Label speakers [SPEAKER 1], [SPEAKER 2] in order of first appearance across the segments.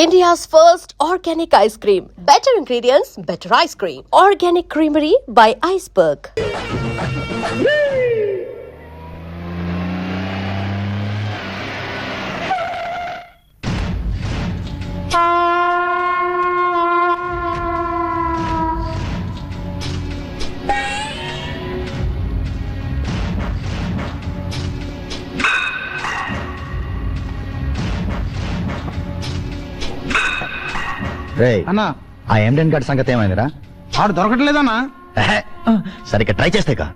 [SPEAKER 1] India's first organic ice cream. Better ingredients, better ice cream. Organic Creamery by Iceberg.
[SPEAKER 2] అన్నా ఆ ఎండెన్ గారి సంగతి ఏమైందిరా?
[SPEAKER 3] ఆడు దొరకట్లేదన్నా.
[SPEAKER 2] సరిగ్గా ట్రై చేస్తేగా.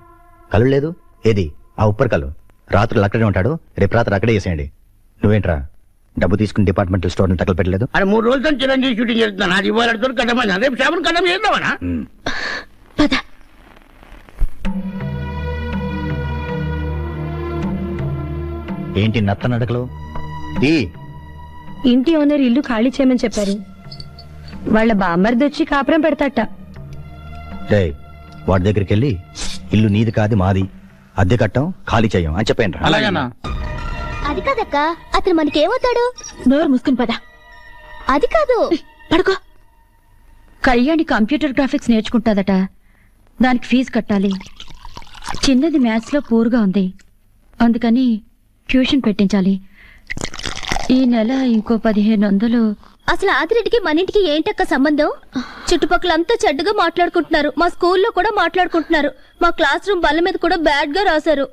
[SPEAKER 2] కళ్ళు లేదు ఏది ఆ ఉప్పర్ కళ్ళు. రాత్రులు అక్కడే ఉంటాడు, రేపు రాత్రి అక్కడే చేసేయండి. నువ్వేంట్రా డబ్బు తీసుకుని డిపార్ట్మెంటల్ స్టోర్ ని తగలు పెట్టలేదు?
[SPEAKER 3] అది 3 రోజులతో చిరంజీవి షూటింగ్ చేస్తున్నాను. అది ఇవాళ కట్టమని రేపు షాపుని కట్టం చేద్దామనా?
[SPEAKER 2] ఏంటి నత్త నడకలు?
[SPEAKER 4] ఇంటి ఓనర్ ఇల్లు ఖాళీ చేయమని చెప్పారు. వాళ్ళ బామ్మర్ది వచ్చి కాపురం పెడతాట.
[SPEAKER 2] వాడి దగ్గరికి వెళ్ళి ఇల్లు నీది కాదు మాది, అద్దె కట్టం ఖాళీ చెయ్యం అని చెప్పాను.
[SPEAKER 3] అలాగేనా?
[SPEAKER 5] అది కాదక్క, అతను మనకేమవుతాడు?
[SPEAKER 4] నోరు మూసుకుని పద.
[SPEAKER 5] అది కాదు,
[SPEAKER 4] పడుకో. కళ్యాణి కంప్యూటర్ గ్రాఫిక్స్ నేర్చుకుంటాదట, దానికి ఫీజు కట్టాలి. చిన్నది మ్యాథ్స్ లో పూర్గా ఉంది, అందుకని ట్యూషన్ పెట్టించాలి. ఈ నెల ఇంకో 1500.
[SPEAKER 5] అసలు ఆదిరెడ్డికి మన ఇంటికి ఏంటక్క సంబంధం? చుట్టుపక్కలంతా చెడ్డగా మాట్లాడుకుంటున్నారు. మా స్కూల్లో కూడా మాట్లాడుకుంటున్నారు. మా క్లాస్ రూమ్ బల్ల మీద కూడా బ్యాడ్ గా రాశారు.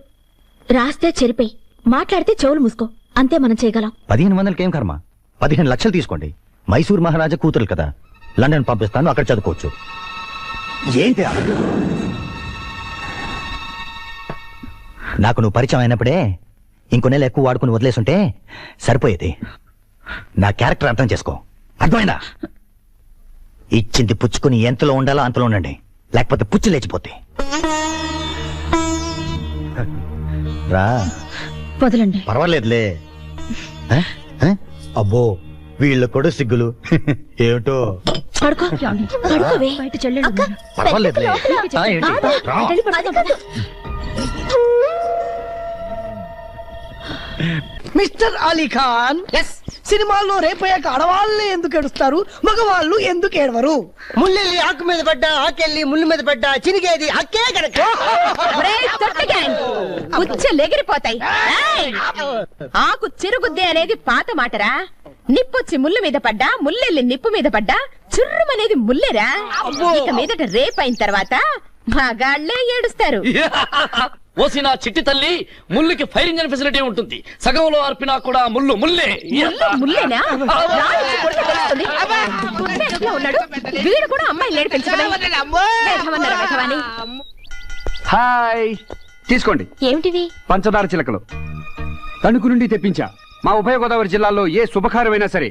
[SPEAKER 5] రాస్తే చెరిపోయి, మాట్లాడితే చెవులు మూసుకో, అంతే మనం చేయగలం.
[SPEAKER 2] 1500 ఏం కర్మ? 15 లక్షలు తీసుకోండి. మైసూర్ మహారాజా కూతురు కదా, లండన్ పంపిస్తాను, అక్కడ చదువుకోవచ్చు. ఏంటి నాకు నువ్వు పరిచయం అయినప్పుడే ఇంకో నెల ఎక్కువ వాడుకుని వదిలేసుంటే సరిపోయేది. నా క్యారెక్టర్ అర్థం చేసుకో, అర్థమైందా? ఇచ్చింది పుచ్చుకుని ఎంతలో ఉండాలో అంతలో ఉండండి, లేకపోతే పుచ్చు లేచిపోతే. రా,
[SPEAKER 4] వదలండి.
[SPEAKER 2] పర్వాలేదులే. అబ్బో వీళ్ళ కూడా సిగ్గులు ఏమిటో.
[SPEAKER 4] పడుకో, పడుకోవే. బయట చెల్లెడు.
[SPEAKER 2] పర్వాలేదులే.
[SPEAKER 6] మిస్టర్ అలీ ఖాన్, సినిమాల్లో రేపయ్యాక ఆడవాళ్ళే ఎందుకు ఏడుస్తారు, మగవాళ్ళు ఎందుకు ఏడవరు?
[SPEAKER 7] ముల్లెల్లి ఆకు మీద పడ్డా, ఆకెళ్ళి ముళ్ళు మీద పడ్డా, చినిగేది అక్కే కనుక.
[SPEAKER 8] ఎగిరిపోతాయి. ఆకు చిరుగుద్ది అనేది పాత మాటరా. నిప్పొచ్చి ముళ్ళు మీద పడ్డా, ముల్లెల్లి నిప్పు మీద పడ్డా, చుర్రుమనేది ముల్లెరా. ఇక మీదట రేపైన తర్వాత మగాళ్లే ఏడుస్తారు.
[SPEAKER 9] ఓసిన చిట్టి తల్లి, ముళ్ళుకి ఫైర్ ఇంజన్ ఫెసిలిటీ ఉంటుంది. సగంలో అర్పినా కూడా ముళ్ళు ముల్లే.
[SPEAKER 8] ముల్లేనా? ఉన్నాడు వీడు కూడా అమ్మాయి లేడు పెంచుకుని.
[SPEAKER 3] హాయ్, తీసుకోండి.
[SPEAKER 5] ఏమిటివి?
[SPEAKER 3] పంచదార చిలకలు తణుకు నుండి తెప్పించా. మా ఉభయ గోదావరి జిల్లాలో ఏ శుభకార్యమైనా సరే,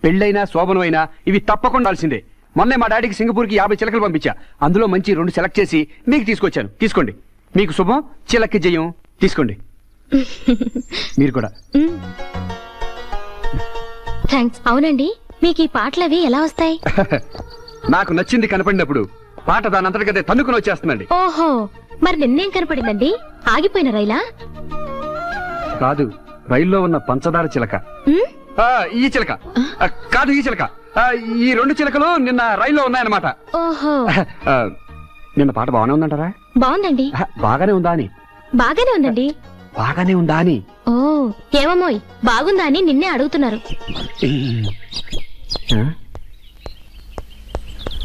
[SPEAKER 3] పెళ్ళైనా శోభనమైనా ఇవి తప్పకుండా ఉండాల్సిందే. మొన్నే మా డాడీకి సింగపూర్కి 50 చిలకలు పంపించా. అందులో మంచి 2 సెలెక్ట్ చేసి మీకు తీసుకొచ్చాను. తీసుకోండి. మీకు శుభం, చిలక్కి జయం. తీసుకోండి. మీరు కూడా.
[SPEAKER 5] థ్యాంక్స్. అవునండి, మీకు ఈ పాటలవి ఎలా వస్తాయి?
[SPEAKER 3] నాకు నచ్చింది కనపడినప్పుడు పాట దానంతటికదే తన్నుకుని వచ్చేస్తుందండి.
[SPEAKER 5] ఓహో, మరి నిన్నేం కనపడిందండి? ఆగిపోయిన రైలా?
[SPEAKER 3] కాదు, రైల్లో ఉన్న పంచదార చిలక. ఈ చిలక కాదు, ఈ చిలక. ఈ 2 చిలకలు నిన్న రైల్లో ఉన్నాయన్నమాట.
[SPEAKER 5] ఓహో,
[SPEAKER 3] నిన్న పాట బాగానే ఉందంటారా?
[SPEAKER 5] బాగుందండి.
[SPEAKER 3] బాగానే ఉందా అని?
[SPEAKER 5] బాగానే ఉందండి.
[SPEAKER 3] బాగానే ఉందా అని?
[SPEAKER 5] ఓ, ఏమమ్మోయ్, బాగుందా అని నిన్నే అడుగుతున్నారు.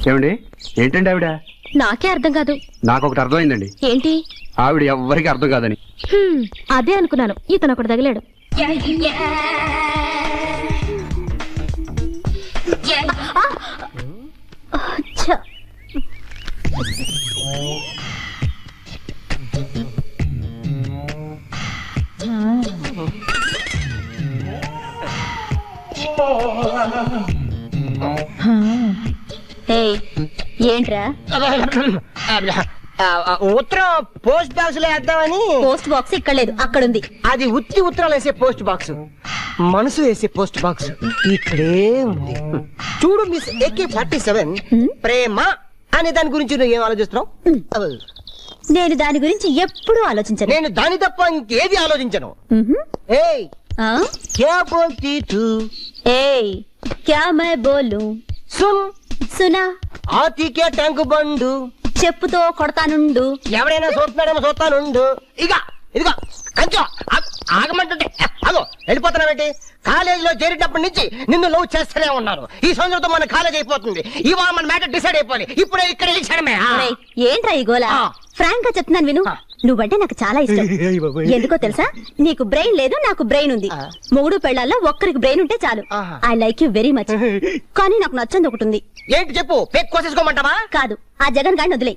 [SPEAKER 3] ఏమండి, ఏంటండి ఆవిడ?
[SPEAKER 5] నాకే అర్థం కాదు.
[SPEAKER 3] నాకొకటి అర్థమైందండి.
[SPEAKER 5] ఏంటి?
[SPEAKER 3] ఆవిడ ఎవ్వరికి అర్థం కాదని.
[SPEAKER 5] అదే అనుకున్నాను. ఇతను ఒకటి తగిలాడు. ఏంట్రా?
[SPEAKER 7] ఉత్తరం పోస్ట్ బాక్స్ లో వేద్దామని.
[SPEAKER 8] పోస్ట్ బాక్స్ ఇక్కడ లేదు, అక్కడ ఉంది.
[SPEAKER 7] అది ఉత్తి ఉత్తరాలు వేసే పోస్ట్ బాక్స్, మనసు వేసే పోస్ట్ బాక్స్ ఇక్కడే ఉంది. చూడు మిస్ AK-47, ప్రేమ అనే దాని గురించి నువ్వు ఏం ఆలోచిస్తున్నావు?
[SPEAKER 5] నేను దాని గురించి ఎప్పుడూ ఆలోచించను.
[SPEAKER 7] నేను దాని తప్ప ఇంకేది ఆలోచించను. ఏయ్, క్యా బోల్తీ తూ?
[SPEAKER 5] ఏయ్, క్యా మై బోలు
[SPEAKER 7] సున్
[SPEAKER 5] సునా
[SPEAKER 7] ఆతికే ట్యాంకు బండు
[SPEAKER 5] చెప్పుతో కొడతానుండు.
[SPEAKER 7] ఎవరైనా చూస్తున్నాడేమో చూస్తానుండు. ఇదిగో కంచో ఆగమంటుంటే అగో వెళ్ళిపోతున్నావేంటి? కాలేజీలో చేరేటప్పటి నుంచి నిన్ను లవ్ చేస్తూనే ఉన్నారు. ఈ సంవత్సరంతో మన కాలేజ్ అయిపోతుంది. ఇవాళ మన మ్యాటర్ డిసైడ్ అయిపోవాలి. ఇప్పుడే ఇక్కడ ఈ క్షణమే.
[SPEAKER 5] ఒరేయ్, ఏంట్రా ఈ గోలా? ఫ్రాంక్ గా చెప్తున్నాను విను. నువ్వంటే నాకు చాలా ఇష్టం. ఎందుకో తెలుసా? నీకు బ్రెయిన్ లేదు, నాకు బ్రెయిన్ ఉంది. మొగుడు పెళ్ళాల్లో ఒక్కరికి బ్రెయిన్ ఉంటే చాలు. I like you very much. కానీ నాకు నచ్చంది ఒకటి ఉంది.
[SPEAKER 7] ఏంటి చెప్పు? పేక్ కోసేసుకోమంటావా?
[SPEAKER 5] కాదు, ఆ జగన్ గాడిని వదిలే.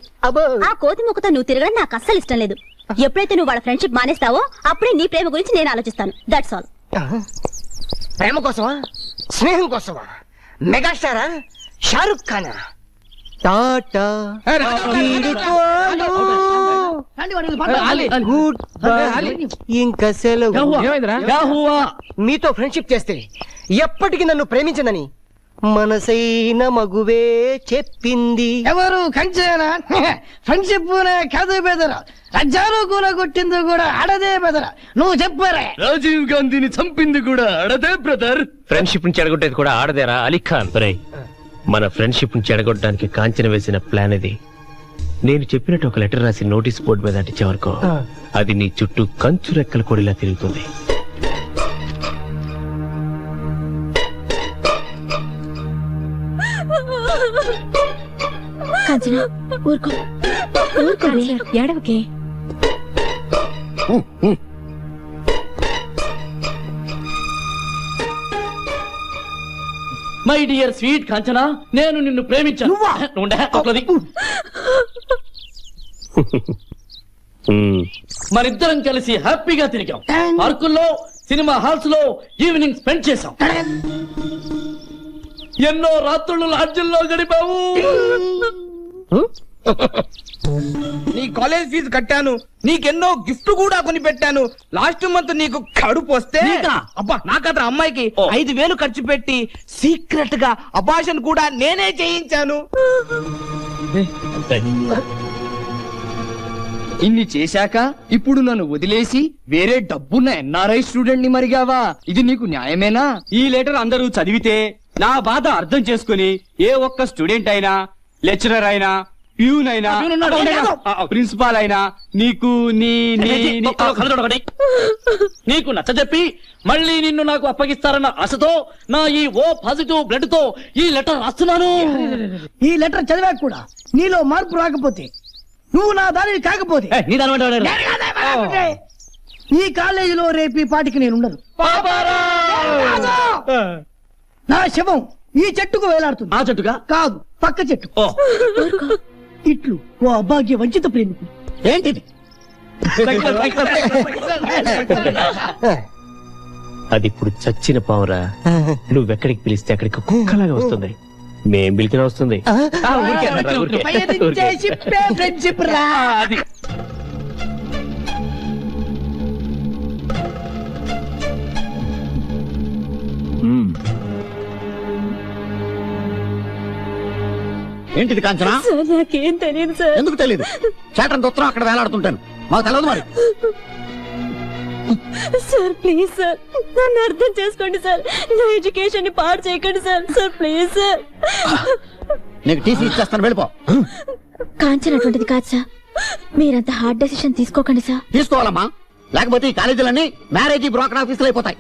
[SPEAKER 5] ఆ కోతి ముక్కతో నువ్వు తిరగడం నాకు అస్సలు ఇష్టం లేదు. ఎప్పుడైతే నువ్వు వాళ్ళ ఫ్రెండ్షిప్ మానేస్తావో అప్పుడే నీ ప్రేమ గురించి నేను ఆలోచిస్తాను. That's all.
[SPEAKER 7] ప్రేమ కోసమా? స్నేహం కోసమా? మెగాస్టారా? షారుఖ్ ఖానా? టాటా ఇంకా సెలవు. మీతో ఫ్రెండ్షిప్ చేస్తే ఎప్పటికీ నన్ను ప్రేమించదని మనసైన మగువే చెప్పింది.
[SPEAKER 6] ఎవరు కంచేనా? ఫ్రెండ్షిప్ కాదు బెదర. రజ్జాను కూర కొట్టింది కూడా ఆడదే బెదర. నువ్వు చెప్పరే.
[SPEAKER 9] రాజీవ్ గాంధీని చంపింది కూడా ఆడదే బ్రదర్.
[SPEAKER 10] ఫ్రెండ్షిప్ ని చెడగొట్టేది కూడా ఆడదేరా అలీఖాన్. మన ఫ్రెండ్షిప్ ని చెడగొట్టడానికి కాంచన వేసిన ప్లాన్ ఇది. నేను చెప్పినట్టు ఒక లెటర్ రాసి నోటీస్ బోర్డు మీద అంటించే వరకు అది నీ చుట్టూ కంచు రెక్కల కొడిలా తిరుగుతుంది.
[SPEAKER 4] ఏడవకే.
[SPEAKER 9] మై డియర్ స్వీట్ కాంచనా, నేను నిన్ను ప్రేమించాను. మరిద్దరం కలిసి హ్యాపీగా తిరిగాం. పార్కుల్లో, సినిమా హాల్స్ లో ఈవినింగ్ స్పెండ్ చేశాం. ఎన్నో రాత్రులు లాడ్జిల్లో గడిపావు.
[SPEAKER 11] నీ కాలేజ్ ఫీజు కట్టాను, నీకెన్నో గిఫ్ట్ కూడా కొని పెట్టాను. లాస్ట్ మంత్ నీకు కడుపు వస్తే అబ్బా నాకత్ర అమ్మాయికి 5,000 ఖర్చు పెట్టి సీక్రెట్ గా అబార్షన్ కూడా నేనే చేయించాను. ఇన్ని చేశాక ఇప్పుడు నన్ను వదిలేసి వేరే డబ్బున్న ఎన్ఆర్ఐ స్టూడెంట్ ని మరిగావా? ఇది నీకు న్యాయమేనా?
[SPEAKER 3] ఈ లెటర్ అందరూ చదివితే నా బాధ అర్థం చేసుకుని ఏ ఒక్క స్టూడెంట్ అయినా, లెక్చరర్ అయినా, ప్యూన్ అయినా, ప్రిన్సిపాల్ అయినా నీకు
[SPEAKER 9] నీకు నచ్చజెప్పి మళ్ళీ నిన్ను నాకు అప్పగిస్తారన్న ఆశతో నా ఈ ఓ పాజిటివ్ బ్లడ్ తో ఈ లెటర్ రాస్తున్నాను.
[SPEAKER 6] ఈ లెటర్ చదివాక కూడా నీలో మార్పు రాకపోతే, నువ్వు నా దానిని కాకపోతే ఈ కాలేజీలో రేపు ఈ పాటికి నేను ఉండను. నా శవం ఈ చెట్టుకు వేలాడుతుంది.
[SPEAKER 9] ఆ చెట్టుగా
[SPEAKER 6] కాదు, పక్క చెట్టు. ఇట్లు ఓ అభాగ్య వంచిత ప్రేమికుడు.
[SPEAKER 9] ఏంటిది?
[SPEAKER 10] అది ఇప్పుడు చచ్చిన పావురా. నువ్వెక్కడికి పిలిస్తే అక్కడికి కుక్కలాగా వస్తుంది. మేం పిలిచిన వస్తుంది.
[SPEAKER 6] ఫ్రెండ్షిప్ రా.
[SPEAKER 2] ఏంటిది కాంచనా?
[SPEAKER 5] నాకేం తెలియదు సార్.
[SPEAKER 2] ఎందుకు తెలియదు? చాటన్ దొత్తరం అక్కడ వేలాడుతుంటాను, మాకు తెలియదు మరి.
[SPEAKER 5] సార్ ప్లీజ్ సార్, నన్ను అర్థం చేసుకోండి సార్. నా ఎడ్యుకేషన్ ని పాడు చేయకండి సార్. Sir please sir.
[SPEAKER 2] నీకు టీసీ ఇచ్చేస్తాను, వెళ్ళిపో.
[SPEAKER 5] కాంచన అటువంటిది కాదు సార్. మీరంత హార్డ్ డెసిషన్ తీసుకోకండి సార్.
[SPEAKER 2] తీసుకోవాలమ్మా, లేకపోతే ఈ కాలేజీలన్నీ మ్యారేజ్ బ్రోకర్ ఆఫీసులు అయిపోతాయి.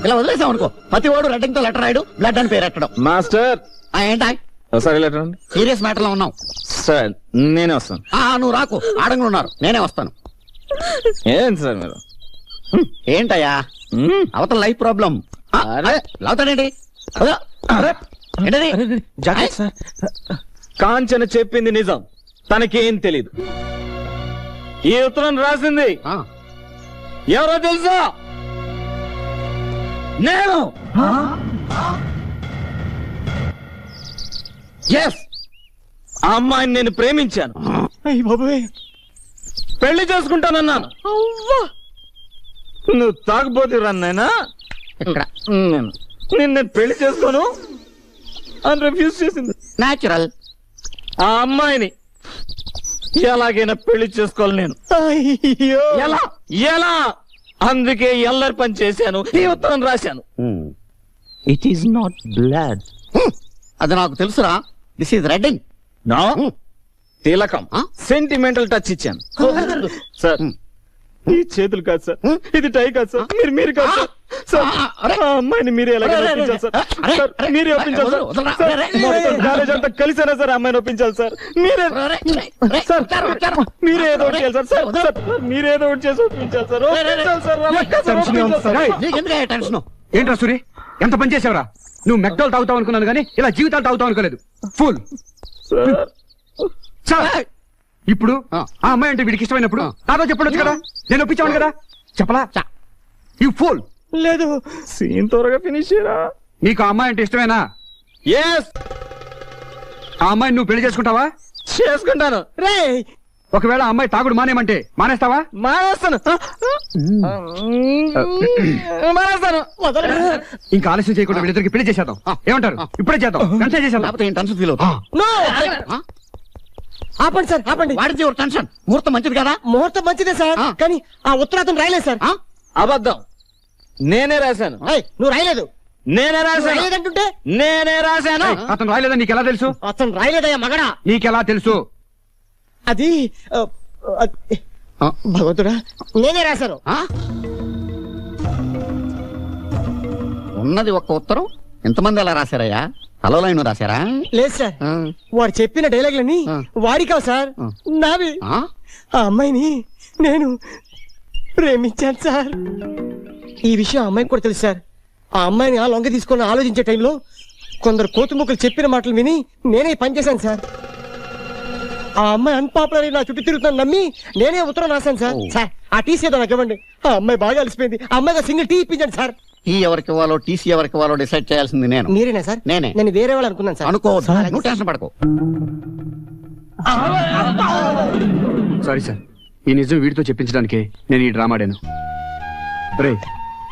[SPEAKER 2] ఇలా వదిలేసాం అనుకో, ప్రతి వాడు రెడ్డింగ్ తో లెటర్ రాయడు, బ్లడ్ అని పేరు ఎట్టడం.
[SPEAKER 11] మాస్టర్
[SPEAKER 2] ఏంటా
[SPEAKER 11] ఒకసారి లెటర్
[SPEAKER 2] సీరియస్ మ్యాటర్ లో ఉన్నాం
[SPEAKER 11] సార్. నేనే వస్తాను.
[SPEAKER 2] నువ్వు రాకు, ఆడంగా ఉన్నారు, నేనే వస్తాను.
[SPEAKER 11] ఏంటి సార్ మీరు?
[SPEAKER 2] ఏంటయ్యా అవతల లైఫ్ ప్రాబ్లం. లావుతాడేంటి?
[SPEAKER 11] సార్, కాంచన చెప్పింది నిజం, తనకేం తెలీదు. ఈ ఉత్తరం రాసింది ఎవరో తెలుసా? నేను. ఆ అమ్మాయిని నేను ప్రేమించాను, పెళ్లి చేసుకుంటానన్నాను. నువ్వు తాగబోతు రన్నైనా నేను పెళ్లి చేసుకోను అని రిఫ్యూజ్ చేసింది.
[SPEAKER 2] న్యాచురల్.
[SPEAKER 11] ఆ అమ్మాయిని ఎలాగైనా పెళ్లి చేసుకోవాలి నేను. ఎలా ఎలా
[SPEAKER 9] అందుకే ఎల్లరి పని చేశాను, ఈ ఉత్తరం రాశాను. It is not blood.
[SPEAKER 12] అది నాకు తెలుసురా. This is రెడ్డింగ్.
[SPEAKER 9] నా తిలకం, సెంటిమెంటల్ టచ్ ఇచ్చాను. సార్ ఈ చేతులు కాదు సార్, ఇది టై కాదు సార్, మీరు కాదు సార్. సార్ ఆ అమ్మాయిని మీరే ఎలాగైనా ఒప్పించాలి సార్. సార్ మీరే ఒప్పించాలి సార్. సార్ మొత్తం కాలేజ్ అంతా కలిసేనా సార్ అమ్మాయిని ఒప్పించాలి సార్. మీరే సార్, మీరే ఏదో ఒకటి చేయాలి సార్. సార్ మీరే ఏదో ఒకటి చేసి ఒప్పించాలి సార్. ఒప్పించాలి సార్, ఒప్పించాలి సార్.
[SPEAKER 3] టెన్షన్ ఏంట్రా సూరి, ఎంత పని చేసావురా? నువ్వు మెక్డోల్ తాగుతావు అనుకున్నాను కానీ ఇలా జీవితాలు తాగుతావు అనుకోలేదు. Full sir. ఇప్పుడు ఆ అమ్మాయి అంటే వీడికి ఇష్టమైనప్పుడు నాతో చెప్పొచ్చు కదా, నేను ఒప్పించాను కదా. చెప్పలా? You full.
[SPEAKER 9] లేదు, సీన్ త్వరగా ఫినిష్ చేయరా.
[SPEAKER 3] నీకు ఆ అమ్మాయి అంటే ఇష్టమేనా?
[SPEAKER 9] ఎస్.
[SPEAKER 3] ఆ అమ్మాయిని నువ్వు పెళ్లి చేసుకుంటావా?
[SPEAKER 9] చేసుకుంటాను. రే
[SPEAKER 3] ఒకవేళ ఆ అమ్మాయి తాగుడు మానేమంటే మానేస్తావా?
[SPEAKER 9] మానేస్తాను. మానేస్తాను.
[SPEAKER 3] ఇంకా ఆలస్యం చేయకుండా వీళ్ళిద్దరికి పెళ్లి చేసేద్దాం. ఏమంటారు? ఇప్పుడే చేద్దాం, వెంటనే చేసేద్దాం.
[SPEAKER 12] టెన్షన్ ఫీల్ అవుతా.
[SPEAKER 7] ఆపండి సార్, ఆపండి.
[SPEAKER 12] వాడితే టెన్షన్. ముహూర్తం మంచిది కదా?
[SPEAKER 7] ముహూర్తం మంచిదే సార్, కానీ ఆ ఉత్తరాతం రాయలేదు సార్.
[SPEAKER 9] అబద్ధం, నేనే రాశాను.
[SPEAKER 7] నువ్వు రాయలేదు.
[SPEAKER 9] నేనే రాశాను.
[SPEAKER 7] రాయలేదంటుంటే
[SPEAKER 9] నేనే రాశాను.
[SPEAKER 3] అతను రాయలేదని నీకెలా తెలుసు?
[SPEAKER 7] అతను రాయలేదయ్యా మగడా.
[SPEAKER 3] నీకెలా తెలుసు?
[SPEAKER 7] అది భగవంతుడా, నేనే రాశాను.
[SPEAKER 12] ఉన్నది ఒక్క ఉత్తరం, ఎంతమంది అలా రాశారయ్యా? హలో లైన్ రాశారా?
[SPEAKER 7] లేదు సార్, వాడు చెప్పిన డైలాగులన్నీ వాడి కావు సార్, నావి. ఆ అమ్మాయిని నేను ప్రేమించాను సార్. ఈ విషయం ఆ అమ్మాయికి కూడా తెలుసు సార్. ఆ అమ్మాయిని ఆ లొంగ తీసుకొని ఆలోచించే టైంలో కొందరు కోతుముక్కలు చెప్పిన మాటలు విని నేనే పనిచేశాను సార్. ఆ అమ్మాయి అన్పాపులర్ నా చుట్టూ తిరుగుతాను నమ్మి నేనే ఉత్తరం రాశాను సార్. సార్ ఆ టీసీ ఏదో నాకు ఇవ్వండి. ఆ అమ్మాయి బాగా అలసిపోయింది, ఆ అమ్మాయిగా సింగిల్ టీ ఇప్పించండి సార్.
[SPEAKER 12] టీ ఎవరికి ఇవ్వాలో టీసీ ఎవరికి ఇవ్వాలో డిసైడ్ చేయాల్సింది నేను.
[SPEAKER 7] మీరేనా సార్?
[SPEAKER 12] నేనే.
[SPEAKER 7] నేను వేరే వాళ్ళు అనుకున్నాను సార్.
[SPEAKER 12] అనుకో, నువ్వు టెన్షన్ పడకో.
[SPEAKER 3] సారీ సార్, ఈ నిజం వీడితో చెప్పించడానికే నేను ఈ డ్రామా ఆడాను. రే,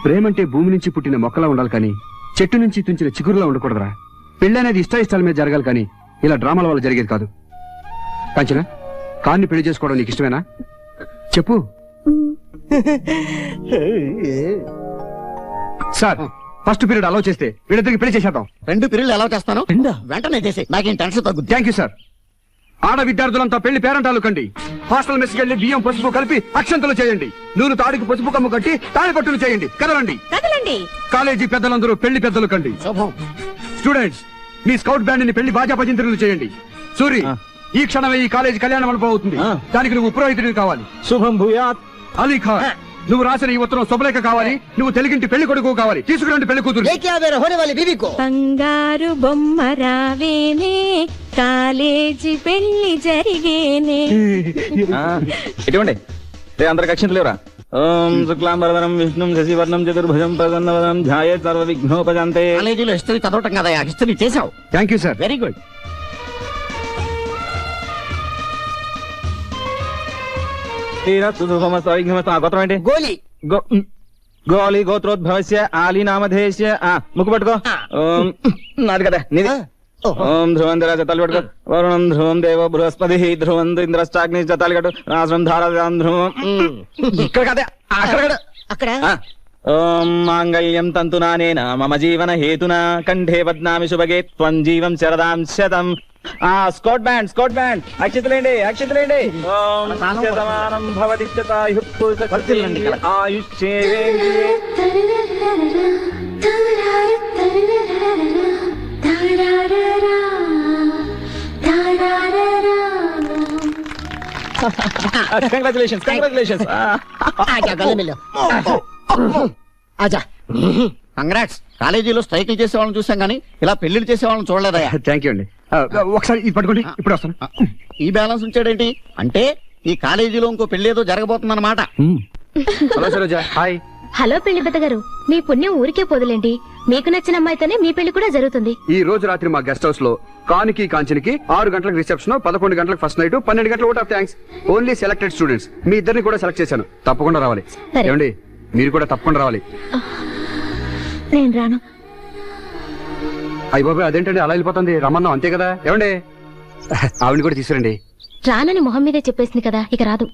[SPEAKER 3] ప్రేమంటే భూమి నుంచి పుట్టిన మొక్కలా ఉండాలి కానీ చెట్టు నుంచి తుంచిన చిగురులా ఉండకూడదురా. పెళ్లి అనేది ఇష్టాయిష్టాల మీద జరగాలి కానీ ఇలా డ్రామాల వల్ల జరిగేది కాదు. కాంచనా, కాన్ని పెళ్లి చేసుకోవడం నీకు ఇష్టమేనా? చెప్పు. సార్ ఫస్ట్ పీరియడ్ అలౌ చేస్తే వీళ్ళిద్దరికి పెళ్లి చేసేద్దాం.
[SPEAKER 12] 2 పీరియడ్లు అలౌ చేస్తాను, వెంటనే చేసి నాకేం టెన్షన్ తగ్గుద్ది.
[SPEAKER 3] Thank you sir. ఆడ విద్యార్థులంతా పెళ్లి పేరంటాలు కండి. హాస్టల్ మెస్కి వెళ్లి బియ్యం పసుపు కలిపి అక్షంతలు చేయండి. నూనె తాడికి పసుపు కమ్ము కట్టి తాళి పట్టులు చేయండి. కదలండి. కాలేజీ పెద్దలందరూ పెళ్లి పెద్దలు కండి. స్టూడెంట్స్, మీ స్కౌట్ బ్యాండ్ ని పెళ్లి బాజా భజంత్రులు చేయండి. సూరి, ఈ క్షణమే ఈ కాలేజీ కళ్యాణ మండపం అవుతుంది. దానికి నువ్వు పురోహితుడివి కావాలి.
[SPEAKER 9] శుభం భూయాత్.
[SPEAKER 3] అలీ ఖాన్, నువ్వు రాసిన ఈ ఉత్తరం శుభలేఖ కావాలి. నువ్వు తెలుగింటి పెళ్లి కొడుకు కావాలి. తీసుకురండి పెళ్లి కూతురు.
[SPEAKER 4] బంగారు బొమ్మ రావేనే, కాలేజీ పెళ్లి జరిగేనే.
[SPEAKER 9] ఇటువంటి అందరికి అక్షంతలు లేవరా? ఓం శుక్లాంబరధరం విష్ణుం శశివర్ణం చతుర్భుజం ప్రసన్నవదనం ధ్యాయేత్ సర్వ విఘ్నోపశాంతే.
[SPEAKER 12] కాలేజీలో హిస్టరీ చదవటం కదా, హిస్టరీ చేసావు.
[SPEAKER 3] Thank you sir.
[SPEAKER 12] Very good.
[SPEAKER 9] గోత్రం ఏంటి? గోలి. గోలి గోత్రోద్భవస్య ఆలి నామధేయస్య. ముక్కు పట్టుకో. నాది కదా నీది. ఓం ధ్రువం ధర జతాలు పట్టుకో. వరుణం ధ్రువం దేవ బృహస్పతి ధ్రువం ఇంద్రష్టాగ్ని జతాలు కట్టు. రాష్ట్రం ధారాం ధ్రువం. ఇక్కడ కదే, అక్కడ
[SPEAKER 7] అక్కడ.
[SPEAKER 9] ఓం మాంగళ్యం తంతునానేన మమ జీవన హేతునా కంఠే బధ్నామి శుభగే త్వం జీవం శరదాం శతం. స్కౌట్ బ్యాండ్, స్కౌట్ బ్యాండ్, అక్షతలేండి, అక్షతలేండి. ఓం శతమానం భవతి ఆయుష్యేంద్రియే. Congratulations, congratulations.
[SPEAKER 12] కంగ్రాట్స్. కాలేజీలో స్ట్రైకులు చేసే వాళ్ళని చూసాం కానీ ఇలా పెళ్లిళ్ళు చేసే వాళ్ళని చూడలేదయ్యా.
[SPEAKER 3] థ్యాంక్ యూ అండి. ఒకసారి ఇది పట్టుకోండి, ఇప్పుడు వస్తాను.
[SPEAKER 12] ఈ బ్యాలెన్స్ ఉంచాడేంటి అంటే ఈ కాలేజీలో ఇంకో పెళ్లి ఏదో జరగబోతుందన్నమాట.
[SPEAKER 3] హలో సరోజా. హాయ్.
[SPEAKER 5] హలో పెళ్లి పెద్ద గారు, మీ పుణ్యం ఊరికే పోదులేండి. మీకు నచ్చిన అమ్మాయితోనే మీ పెళ్లి కూడా జరుగుతుంది.
[SPEAKER 3] ఈ రోజు రాత్రి మా గెస్ట్ హౌస్ లో కానికి కాంచనికి 6 గంటలకు రిసెప్షన్, 11 గంటలకు ఫస్ట్ నైట్, 12 గంటలకు vote of thanks. Only selected students. మీ ఇద్దరిని కూడా సెలెక్ట్ చేశాను. తప్పకుండా రావాలి. ఏమండి, మీరు కూడా తప్పకుండా రావాలి.
[SPEAKER 5] నేను రాను.
[SPEAKER 3] అయ్య బాబాయ్, అదేంటండి అలా వెళ్ళిపోతుంది? రమ్మన్నాం అంతే కదా. ఏమండి, ఆవిడని కూడా తీసుకురండి.
[SPEAKER 5] రానని మొహం మీదే చెప్పేసింది కదా, ఇక రాదు.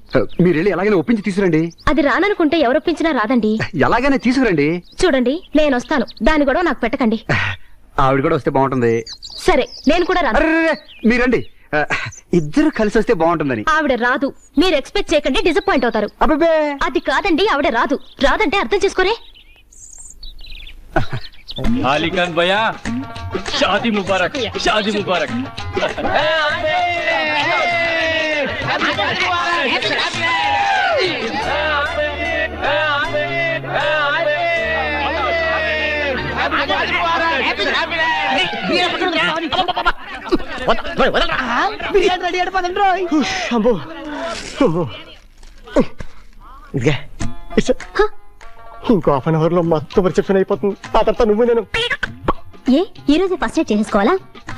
[SPEAKER 3] మీరు వెళ్ళి ఎలాగైనా ఒప్పించి తీసుకురండి.
[SPEAKER 5] అది రాననుకుంటే ఎవరొప్పించినా రాదండి.
[SPEAKER 3] ఎలాగైనా తీసుకురండి.
[SPEAKER 5] చూడండి, నేను వస్తాను, దాని కూడా నాకు పెట్టకండి.
[SPEAKER 3] ఆవిడ కూడా వస్తే బాగుంటుంది.
[SPEAKER 5] సరే, నేను కూడా రాను.
[SPEAKER 3] మీరండి, ఇద్దరు కలిసి వస్తే బాగుంటుందని.
[SPEAKER 5] ఆవిడ రాదు, మీరు ఎక్స్పెక్ట్ చేయకండి, డిసప్పాయింట్ అవుతారు.
[SPEAKER 3] అబ్బే,
[SPEAKER 5] అది కాదండి, ఆవిడ రాదు. రాదంటే అర్థం చేసుకోరే.
[SPEAKER 10] అలీఖాన్ భయ్యా, షాదీ ముబారక్, షాదీ ముబారక్.
[SPEAKER 6] బిర్యానీ రెడీ అయిపోతుంది.
[SPEAKER 7] ఇంకో హాఫ్ అన్ అవర్ లో మొత్తం రిసెప్షన్ అయిపోతుంది. ఆ తర్వాత నువ్వు నేను
[SPEAKER 5] ఏ ఈ రోజు ఫస్ట్ ఎయిడ్ చేసుకోవాలా?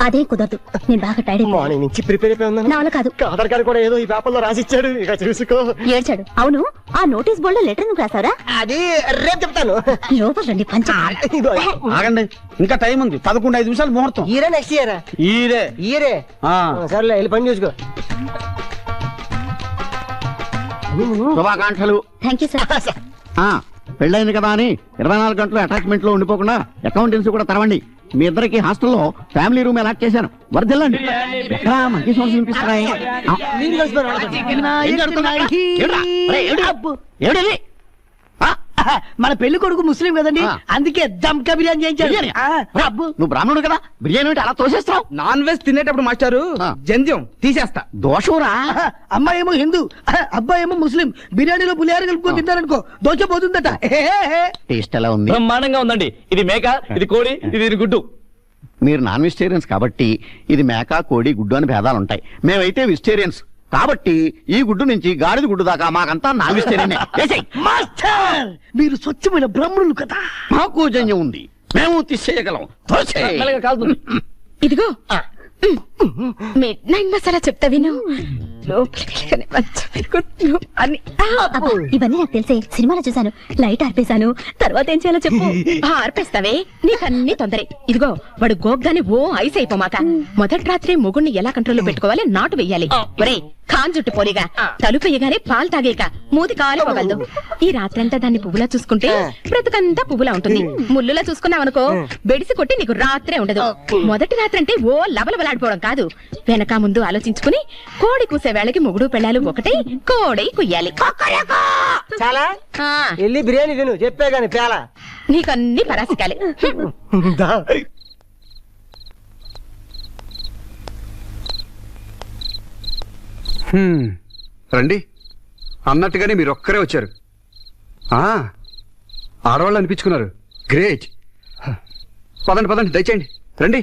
[SPEAKER 5] అదే కుదరదు, నేను బాగా టైర్డ్.
[SPEAKER 7] మార్నింగ్ నుంచి ప్రిపేర్ అయిపోయి ఉన్నాను.
[SPEAKER 5] నా వల్ల కాదు.
[SPEAKER 7] ఆధార్ కార్డు కూడా ఏదో ఈ పేపర్ లో రాసిచ్చాడు, ఇక చూసుకో.
[SPEAKER 5] ఏడ్చాడు. అవును, ఆ నోటీస్ బోర్డు లో లెటర్ నువ్వు రాసావరా?
[SPEAKER 7] అది రేపు చెప్తాను.
[SPEAKER 5] లోపల రండి, పంచ.
[SPEAKER 11] ఆగండి, ఇంకా టైం ఉంది. 11-5 నిమిషాలు ముహూర్తం.
[SPEAKER 7] ఈరే నెక్స్ట్ ఇయర్ ఈరే సర్లే, వెళ్ళి పని చూసుకో.
[SPEAKER 12] శుభాకాంక్షలు.
[SPEAKER 5] Thank you sir.
[SPEAKER 12] పెళ్ళైంది కదా అని 24 గంటలు అటాచ్మెంట్ లో ఉండిపోకుండా అకౌంటెన్సీ కూడా తెరవండి. మీ ఇద్దరికి హాస్టల్లో ఫ్యామిలీ రూమ్ అలాట్ చేశాను, వరదెల్లండి. మంచి సోర్స్ వినిపిస్తున్నాయి.
[SPEAKER 6] మన పెళ్లి కొడుకు ముస్లిం కదండి, అందుకే దమ్కా బిర్యానీ చేయించాడు.
[SPEAKER 12] నువ్వు బ్రాహ్మణుడు కదా, బిర్యానీ అంటే అలా తోసేస్తావు.
[SPEAKER 11] నాన్ వెజ్ తినేటప్పుడు మాస్టారు జంధ్యం తీసేస్తా.
[SPEAKER 12] దోషంరా.
[SPEAKER 6] అమ్మాయి ఏమో హిందూ, అబ్బాయి ఏమో ముస్లిం. బిర్యానీలో పులిహార కలుపుకొని తింటారనుకో దోశ పోతుందట.
[SPEAKER 12] టేస్ట్ ఎలా ఉంది?
[SPEAKER 10] బ్రహ్మాండంగా ఉందండి. ఇది మేక, ఇది కోడి, ఇది గుడ్డు.
[SPEAKER 12] మీరు నాన్ వెజిటేరియన్స్ కాబట్టి ఇది మేక, కోడి, గుడ్డు అని భేదాలు ఉంటాయి. మేమైతే వెజిటేరియన్స్ కాబట్టి ఈ గుడ్డు నుంచి గాడిద గుడ్డు దాకా మాకంతా నాన్ వెజిటేరియనే.
[SPEAKER 6] మాస్టర్, మీరు స్వచ్ఛమైన బ్రాహ్మణులు కదా.
[SPEAKER 12] మాకు జన్యం ఉంది, మేము తీసేయగలం.
[SPEAKER 8] ఇదిగో మిడ్ నైట్ మసాలా చెప్తా విను.
[SPEAKER 5] ఇవన్నీ నాకు తెలిసే, సినిమాలో చూసాను. లైట్ ఆర్పేశాను, తర్వాత ఏం చేయాలో చెప్పు.
[SPEAKER 8] ఆర్పేస్తావే, నీకన్నీ తొందరే. ఇదిగో వాడు గోగ్గాని ఓ ఐస్ అయిపోమాక. మొదటి రాత్రి మొగుణ్ణి ఎలా కంట్రోల్లో పెట్టుకోవాలి, నాటు వెయ్యాలి. ఒరే ఖాన్ జుట్టు పోలిగా తలుపు వేయగానే పాలు తాగేక మూతి కాలిపోగలదు. ఈ రాత్రంతా దాన్ని పువ్వులా చూసుకుంటే బ్రతుకంతా పువ్వులా ఉంటుంది. ముళ్ళులా చూసుకున్నావనుకో బెడిసి కొట్టి నీకు రాత్రే ఉండదు. మొదటి రాత్రి అంటే ఓ లబలబలాడిపోవడం కాదు, వెనక ముందు ఆలోచించుకుని కోడి కూసే వేళకి మొగుడు పెళ్ళాలు ఒకటే కోడై కుయ్యాలి.
[SPEAKER 7] చాలా వెళ్ళి బిర్యానీ తిను, చెప్పే గాని పేలా.
[SPEAKER 8] నీకన్నీ పరాసికాలే.
[SPEAKER 3] రండి, అన్నట్టుగానే మీరు ఒక్కరే వచ్చారు. ఆడవాళ్ళు అనిపించుకున్నారు. గ్రేట్. పదండి పదండి, దయచేయండి, రండి.